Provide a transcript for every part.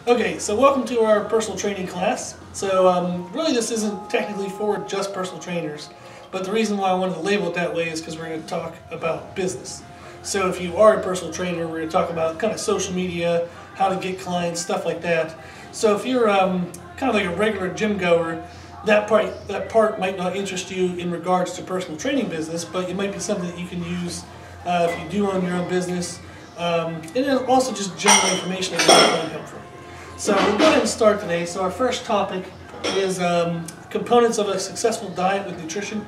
Okay, so welcome to our personal training class. So really this isn't technically for just personal trainers, but the reason why I wanted to label it that way is because we're going to talk about business. So if you are a personal trainer, we're going to talk about kind of social media, how to get clients, stuff like that. So if you're kind of like a regular gym goer, that part might not interest you in regards to personal training business, but it might be something that you can use if you do own your own business. And then also just general information that you find helpful. So we'll go ahead and start today. So our first topic is components of a successful diet with nutrition.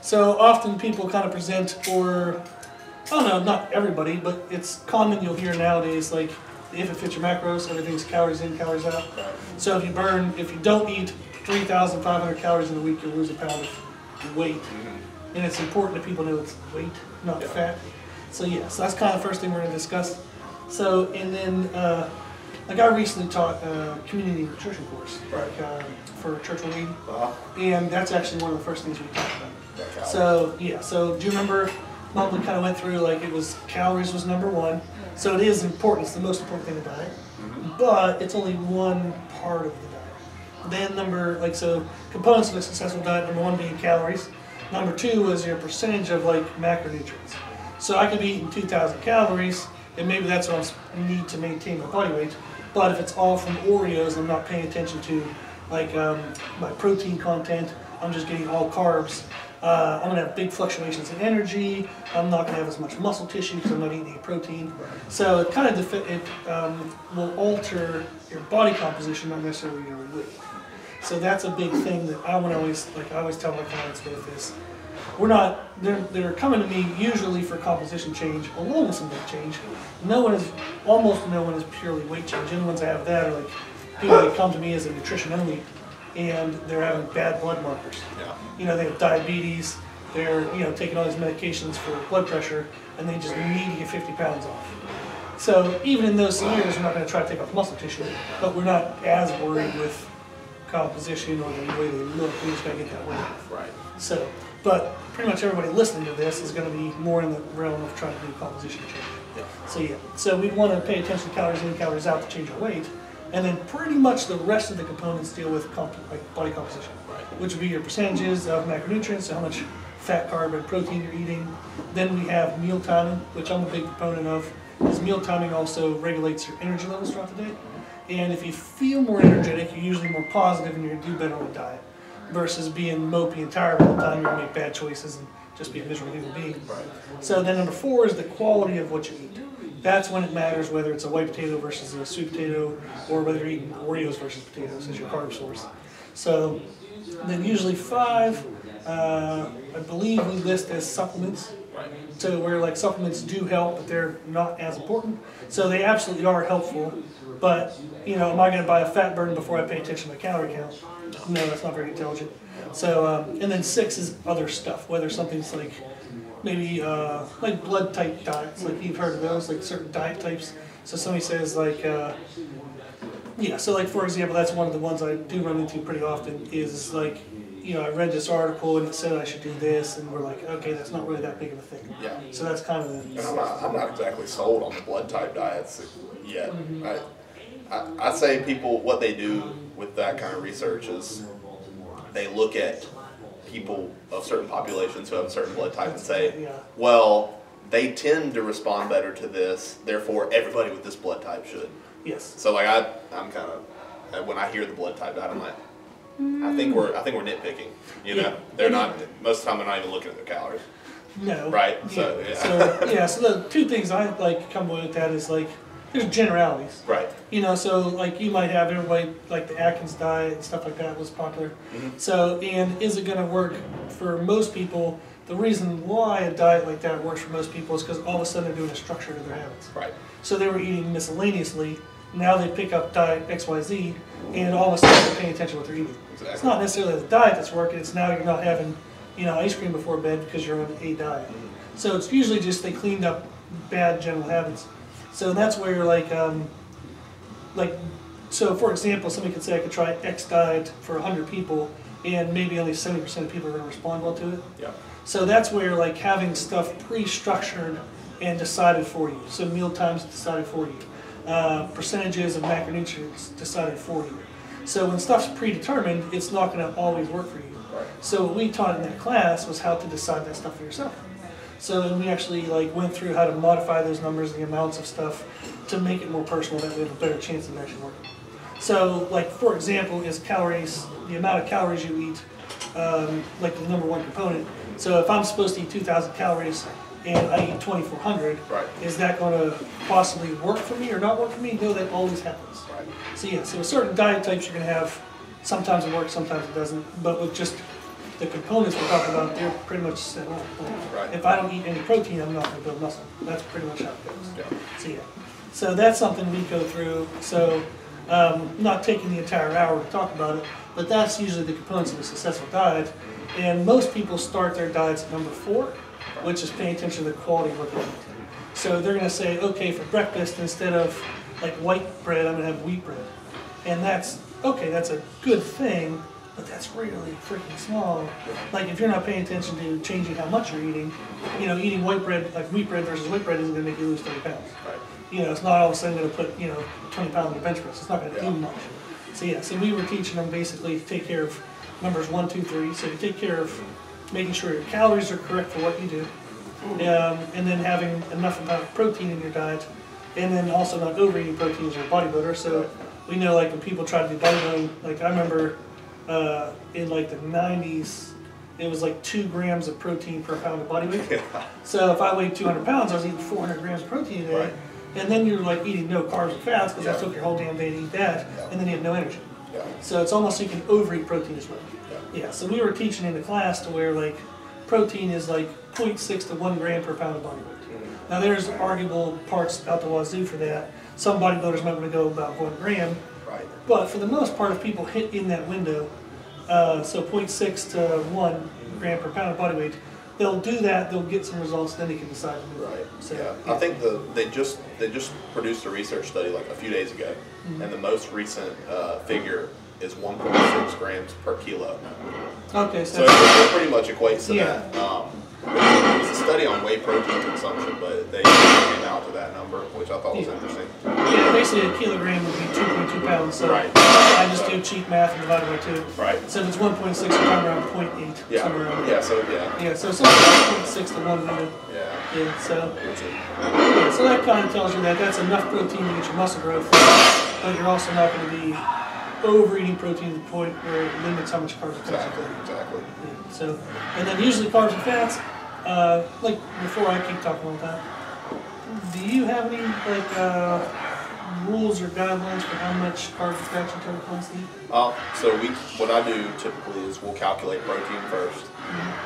So often people kind of present, or I don't know, not everybody, but it's common you'll hear nowadays, like if it fits your macros, everything's calories in, calories out. So if you don't eat 3,500 calories in a week, you'll lose a pound of weight. And it's important that people know it's weight, not fat. So yeah, so that's kind of the first thing we're going to discuss. So, and then, like I recently taught a community nutrition course for Churchill Reed, and that's actually one of the first things we talked about. So yeah, so do you remember what we kind of went through? Like it was calories was number one, so it is important. It's the most important thing in the diet, but it's only one part of the diet. Then so components of a successful diet. Number one being calories. Number two was your percentage of like macronutrients. So I could be eating 2,000 calories, and maybe that's what I need to maintain my body weight. But if it's all from Oreos, I'm not paying attention to like my protein content. I'm just getting all carbs. I'm going to have big fluctuations in energy. I'm not going to have as much muscle tissue because I'm not eating any protein. So it kind of will alter your body composition, not necessarily your weight. So that's a big thing that I always tell my clients with is they're coming to me usually for composition change along with some weight change. Almost no one is purely weight change. And the ones I have that are like people that come to me as a nutrition only and they're having bad blood markers. They have diabetes, they're taking all these medications for blood pressure, and they just need to get 50 pounds off. So even in those scenarios, we're not going to try to take off muscle tissue, but we're not as worried with composition or the way they look. We just got to get that weight off. Right. So, but pretty much everybody listening to this is going to be more in the realm of trying to do composition change. So yeah, so we'd want to pay attention to calories in, calories out to change our weight, and then pretty much the rest of the components deal with body composition, which would be your percentages of macronutrients, so how much fat, carb, and protein you're eating. Then we have meal timing, which I'm a big proponent of, because meal timing also regulates your energy levels throughout the day. And if you feel more energetic, you're usually more positive and you're going to do better on the diet, versus being mopey and tired all the time. You're going to make bad choices and just be a miserable human being. So then number four is the quality of what you eat. That's when it matters whether it's a white potato versus a sweet potato, or whether you're eating Oreos versus potatoes as your carb source. So then usually five, I believe we list as supplements. So where like supplements do help, but they're not as important. So they absolutely are helpful, but am I going to buy a fat burn before I pay attention to my calorie count? No, that's not very intelligent. So and then six is other stuff, whether something's like maybe like blood type diets, like you've heard of those, like certain diet types. So somebody says like, so like for example, that's one of the ones I do run into pretty often is like, I read this article and it said I should do this, and we're like, okay, that's not really that big of a thing. Yeah. So that's kind of the... And I'm not exactly sold on the blood type diets yet. I say people, what they do with that kind of research is they look at people of certain populations who have a certain blood type and say, well, they tend to respond better to this, therefore everybody with this blood type should. Yes. So like I'm kind of, when I hear the blood type diet, I'm like, I think we're nitpicking. They're not, most of the time they're not even looking at their calories. No. Right. Yeah. So the two things I like come with that is like there's generalities. Right. So like you might have everybody like the Atkins diet and stuff like that was popular. So and is it going to work for most people? The reason why a diet like that works for most people is because all of a sudden they're doing a structure to their habits. Right. So they were eating miscellaneously. Now they pick up diet XYZ, and all of a sudden they're paying attention to what they're eating. Exactly. It's not necessarily the diet that's working, it's now you're not having ice cream before bed because you're on a diet. So it's usually just they cleaned up bad general habits. So that's where you're so for example, somebody could say I could try X diet for 100 people, and maybe only 70% of people are going to respond well to it. Yeah. So that's where like having stuff pre-structured and decided for you. So meal times decided for you. percentages of macronutrients decided for you. So when stuff's predetermined, it's not going to always work for you. Right. So what we taught in that class was how to decide that stuff for yourself. So then we actually like went through how to modify those numbers, the amounts of stuff, to make it more personal, that we have a better chance of actually working. So like for example, is calories, the amount of calories you eat, like the number one component. So if I'm supposed to eat 2,000 calories and I eat 2,400, Right. is that going to possibly work for me or not work for me? No, that always happens. Right. So yeah, so with certain diet types you're going to have, sometimes it works, sometimes it doesn't, but with just the components we're talking about, they're pretty much set on. Right. If I don't eat any protein, I'm not going to build muscle. That's pretty much how it goes. Yeah. So yeah, so that's something we go through. So not taking the entire hour to talk about it, but that's usually the components of a successful diet. And most people start their diets at number 4, which is paying attention to the quality of what they eat. So they're going to say, okay, for breakfast, instead of like white bread, I'm going to have wheat bread. And that's, okay, that's a good thing, but that's really freaking small. Like if you're not paying attention to changing how much you're eating, you know, eating white bread, like wheat bread versus white bread isn't going to make you lose 30 pounds. Right. You know, it's not all of a sudden going to put, you know, 20 pounds on the bench press. It's not going to do much. So yeah, so we were teaching them basically to take care of numbers 1, 2, 3. So you take care of making sure your calories are correct for what you do, and then having enough amount of protein in your diet, and then also not overeating protein as a bodybuilder. So we know like when people try to do bodybuilding, like I remember in like the 90s, it was like 2 grams of protein per pound of body weight. Yeah. So if I weighed 200 pounds, I was eating 400 grams of protein a day. Right. And then you're like eating no carbs and fats because Yeah. that took your whole damn day to eat that, and then you have no energy. Yeah. So it's almost like you can overeat protein as well. Yeah. Yeah, so we were teaching in the class to where like protein is like 0.6 to 1 gram per pound of body weight. Now there's arguable parts out the wazoo for that. Some bodybuilders might want to go about 1 gram, Right. but for the most part, if people hit in that window, so 0.6 to 1 gram per pound of body weight, they'll do that, they'll get some results, then they can decide to move. Right. So, Yeah. I think they just produced a research study like a few days ago, and the most recent figure is 1.6 grams per kilo. Okay, So so it pretty much equates to Yeah. that. It's a study on whey protein consumption, but they came out to that number, which I thought was interesting. yeah, basically a kilogram would be 2.2 pounds. So Right. I just do cheap math and divide it by 2. Right. So if it's 1.6, you're talking around 0.8. Yeah. Somewhere around there. Yeah. So yeah. Yeah, so something like 0.6 to 1 window. Yeah. Yeah, so that kind of tells you that that's enough protein to get your muscle growth, but you're also not going to be overeating protein to the point where it limits how much carbs and fats you Exactly. can. Exactly. Yeah, so, and then usually carbs and fats, like before I keep talking all the time, do you have any like rules or guidelines for how much carbs and fats you tell clients to eat? So what I do typically is we'll calculate protein first,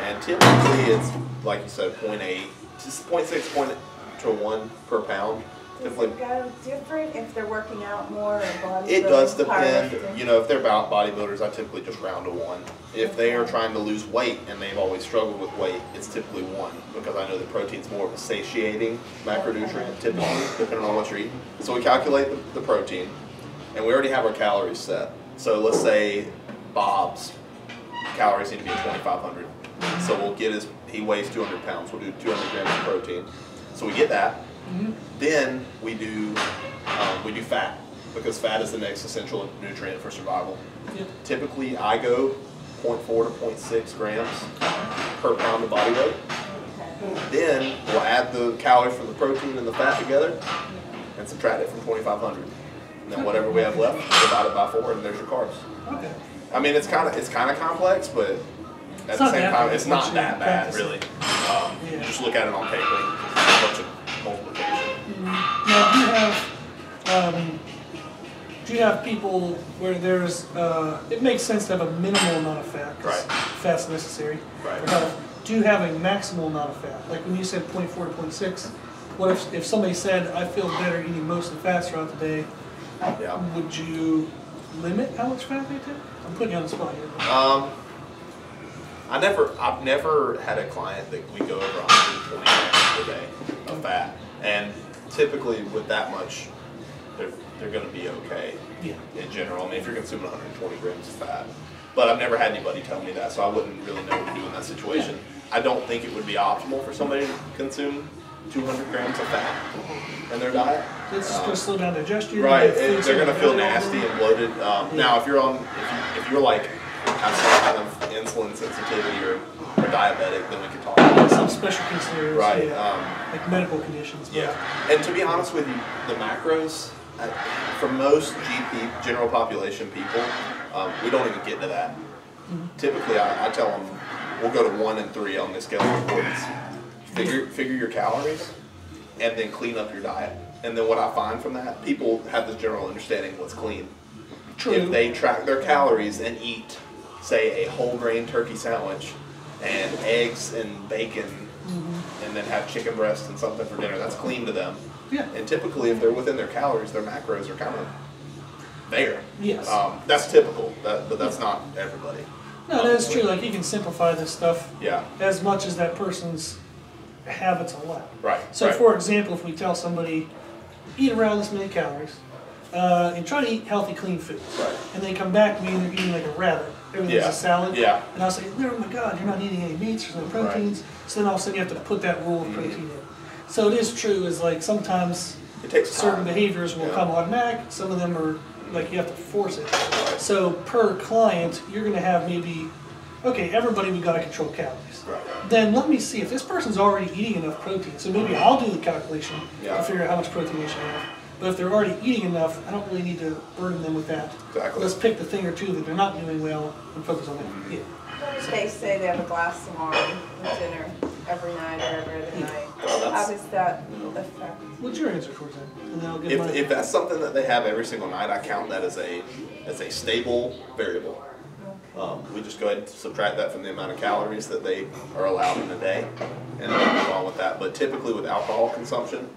and typically it's like you said, 0.8, just 0.6 to 1 per pound. Does it go different if they're working out more or bodybuilding? It does depend. powerlifting? You know, if they're bodybuilders, I typically just round to 1. If they are trying to lose weight and they've always struggled with weight, it's typically 1 because I know that protein's more of a satiating macronutrient, typically, depending on what you're eating. So we calculate the protein, and we already have our calories set. So let's say Bob's calories need to be 2,500. So we'll get he weighs 200 pounds. We'll do 200 grams of protein. So we get that. Then we do fat because fat is the next essential nutrient for survival. Yep. Typically, I go 0.4 to 0.6 grams per pound of body weight. Then we'll add the calories from the protein and the fat together and subtract it from 2,500. And then whatever we have left, divide it by 4, and there's your carbs. Okay. I mean, it's kind of complex, but at the not same that time, bad it's once not you that bad, practice it. really. Yeah. Just look at it on paper. It's a bunch of multiplication. Now, do you have people where there's, it makes sense to have a minimal amount of fat, 'cause Right. fat's necessary Right. for health. Do you have a maximal amount of fat? Like when you said 0.4 to 0.6, what if somebody said, I feel better eating mostly fats throughout the day, Yeah. would you limit how much fat they take? I'm putting you on the spot here. I've never had a client that we go over 120 grams per day of fat, and typically with that much, they're going to be okay Yeah. in general. I mean, if you're consuming 120 grams of fat, but I've never had anybody tell me that, so I wouldn't really know what to do in that situation. I don't think it would be optimal for somebody to consume 200 grams of fat in their diet. It's just going to slow down digestion. Right, and they're going to feel all nasty day. and bloated. Now, if you're like have some kind of insulin sensitivity or diabetic, then we can talk about Some special case scenarios, Right. like medical conditions. But Yeah, and to be honest with you, the macros, for most general population people, we don't even get to that. Typically, I tell them, we'll go to 1 and 3 on this scale of importance. Figure your calories, and then clean up your diet. And then what I find from that, people have this general understanding of what's clean. True. If they track their calories and eat, say, a whole grain turkey sandwich, and eggs and bacon, and then have chicken breast and something for dinner, that's clean to them. Yeah. And typically, if they're within their calories, their macros are kind of there. Yes. That's typical, but that's not everybody. No, that is true. Like you can simplify this stuff Yeah. as much as that person's habits allow. Right. So, right. for example, if we tell somebody, eat around this many calories, and try to eat healthy, clean food, Right. and they come back to me and they're eating like a rabbit, everything's Yeah. a salad, Yeah. and I'll say, oh my God, you're not eating any meats, there's no proteins, so then all of a sudden you have to put that rule of protein in. So it is true, is like sometimes It takes certain time. behaviors will Yeah. come automatic, some of them are like you have to force it. So per client, you're going to have maybe, okay, everybody we got to control calories. Right. Then let me see if this person's already eating enough protein. So maybe I'll do the calculation Yeah. to figure out how much protein they should have. But if they're already eating enough, I don't really need to burden them with that. Exactly. Let's pick the thing or two that they're not doing well and focus on that. Yeah. They say they have a glass of wine with dinner every night or every other night. Well, How that's- does that affect? What's your answer towards that? And then I'll give mine. If that's something that they have every single night, I count that as a stable variable. We just go ahead and subtract that from the amount of calories that they are allowed in a day, and then move on with that. But typically with alcohol consumption,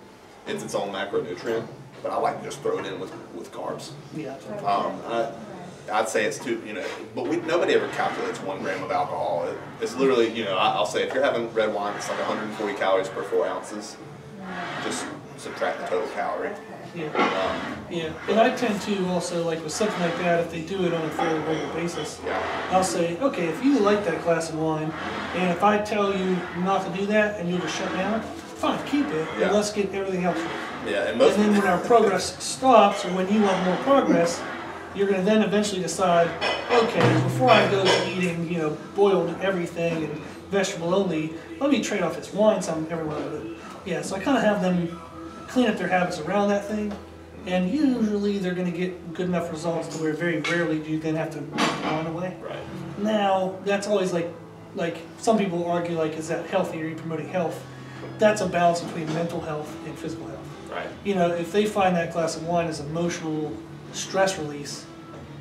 it's its own macronutrient. But I like to just throw it in with carbs. Yeah. I'd say it's too, but nobody ever calculates 1 gram of alcohol. It's literally, I'll say if you're having red wine, it's like 140 calories per 4 ounces. Just subtract the total calorie. Yeah. Yeah. And I tend to also, like with something like that, if they do it on a fairly regular basis, Yeah. I'll say, okay, if you like that glass of wine, and if I tell you not to do that and you just shut down, fine, keep it, Yeah. and let's get everything else right. Yeah, and And most then when our progress stops, or when you want more progress, you're going to then eventually decide, okay, before I go to eating, boiled everything and vegetable only, let me trade off this wine some every one of it. Yeah, so I kind of have them clean up their habits around that thing, and usually they're going to get good enough results to where very rarely do you then have to take the wine away. Right. Now, that's always like some people argue, like, is that healthy? Are you promoting health? That's a balance between mental health and physical health. Right. If they find that glass of wine as emotional stress release,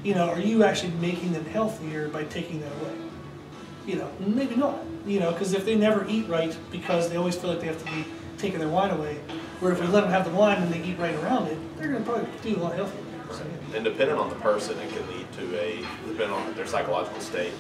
are you actually making them healthier by taking that away? Maybe not. Because if they never eat right because they always feel like they have to be taking their wine away, where if we let them have the wine and they eat right around it, they're going to probably do a lot healthier. So, yeah. And depending on the person, it can lead to depending on their psychological state.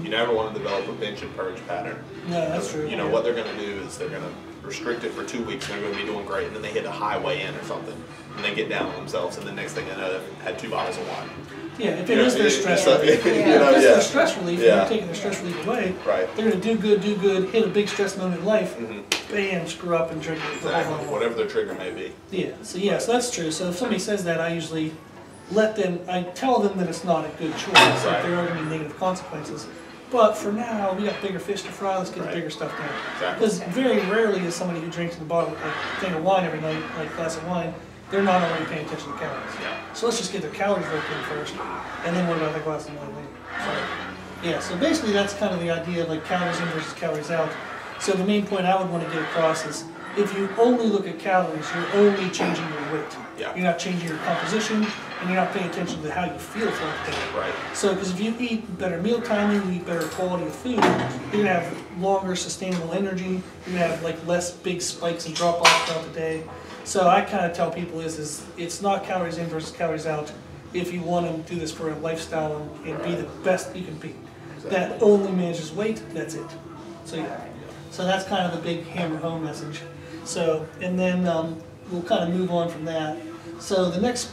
You never want to develop a bench and purge pattern. No, that's true. What they're going to do is they're going to restrict it for 2 weeks, and they're going to be doing great, and then they hit a high weigh-in or something, and they get down on themselves, and the next thing they know, they've had 2 bottles of wine. Yeah, if it is their stress Yeah. relief. Yeah. If it's their stress relief, and Yeah. you're taking their stress relief away, Right. they're going to do good, hit a big stress moment in life, Mhm. bam, screw up and drink it. Exactly. Whatever their trigger may be. Yeah, so that's true. So if somebody says that, I usually I tell them that it's not a good choice, Right. that there are going to be negative consequences. But for now, we got bigger fish to fry, let's get Right. the bigger stuff done. Exactly. Because very rarely is somebody who drinks a bottle, a thing of wine every night, like a glass of wine, they're not already paying attention to calories. Yeah. So let's just get their calories worked in first, and then worry about that glass of wine later. So, yeah, so basically that's kind of the idea of like calories in versus calories out. So the main point I would want to get across is if you only look at calories, you're only changing your weight. Yeah. You're not changing your composition, and you're not paying attention to how you feel throughout the day. Right. So, because if you eat better meal timing, you eat better quality of food, you're gonna have longer sustainable energy. You're gonna have like less big spikes and drop offs throughout the day. So I kind of tell people is it's not calories in versus calories out. If you want to do this for a lifestyle and be the best you can be, that only manages weight. That's it. So yeah. So that's kind of the big hammer home message. So and then we'll kind of move on from that. So the next